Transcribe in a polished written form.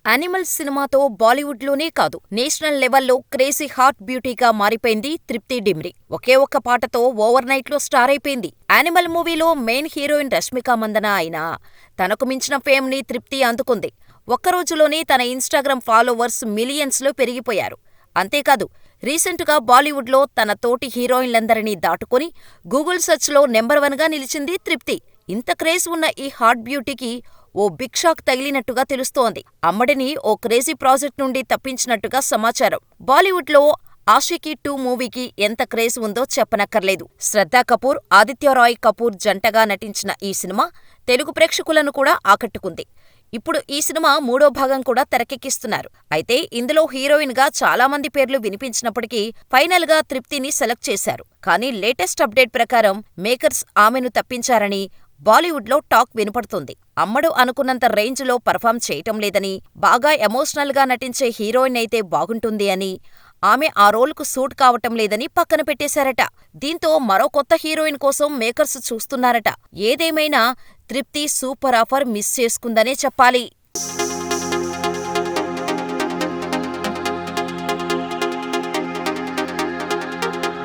Animal సినిమాతో బాలీవుడ్లోనే కాదు, national లెవెల్లో క్రేజీ హాట్ బ్యూటీగా మారిపోయింది తృప్తి డిమ్రీ. ఒకే ఒక్క పాటతో ఓవర్ నైట్లో స్టార్ అయిపోయింది. యానిమల్ మూవీలో మెయిన్ హీరోయిన్ రష్మిక మందన అయినా తనకు మించిన ఫేమ్ ని తృప్తి అందుకుంది. ఒక్కరోజులోనే తన ఇన్స్టాగ్రామ్ ఫాలోవర్స్ మిలియన్స్లో పెరిగిపోయారు. అంతేకాదు, రీసెంటుగా బాలీవుడ్లో తన తోటి హీరోయిన్లందరినీ దాటుకుని గూగుల్ సెర్చ్లో నెంబర్ 1గా నిలిచింది తృప్తి. ఇంత క్రేజ్ ఉన్న ఈ హాట్ బ్యూటీకి ఓ బిగ్ షాక్ తగిలినట్టుగా తెలుస్తోంది. అమ్మడిని ఓ క్రేజీ ప్రాజెక్ట్ నుండి తప్పించినట్టుగా సమాచారం. బాలీవుడ్లో ఆషికీ 2 మూవీకి ఎంత క్రేజ్ ఉందో చెప్పనక్కర్లేదు. శ్రద్ధా కపూర్, ఆదిత్య రాయ్ కపూర్ జంటగా నటించిన ఈ సినిమా తెలుగు ప్రేక్షకులను కూడా ఆకట్టుకుంది. ఇప్పుడు ఈ సినిమా 3వ భాగం కూడా తెరకెక్కిస్తున్నారు. అయితే ఇందులో హీరోయిన్ గా చాలా మంది పేర్లు వినిపించినప్పటికీ ఫైనల్ గా తృప్తిని సెలెక్ట్ చేశారు. కానీ లేటెస్ట్ అప్డేట్ ప్రకారం మేకర్స్ ఆమెను తప్పించారని బాలీవుడ్లో టాక్ వినపడుతుంది. అమ్మడు అనుకున్నంత రేంజ్లో పర్ఫామ్ చేయటం లేదని, బాగా ఎమోషనల్ గా నటించే హీరోయిన్ అయితే బాగుంటుంది అని, ఆమె ఆ రోల్కు సూట్ కావటం లేదని పక్కన పెట్టేశారట. దీంతో మరో కొత్త హీరోయిన్ కోసం మేకర్స్ చూస్తున్నారట. ఏదేమైనా తృప్తి సూపర్ ఆఫర్ మిస్ చేసుకుందనే చెప్పాలి.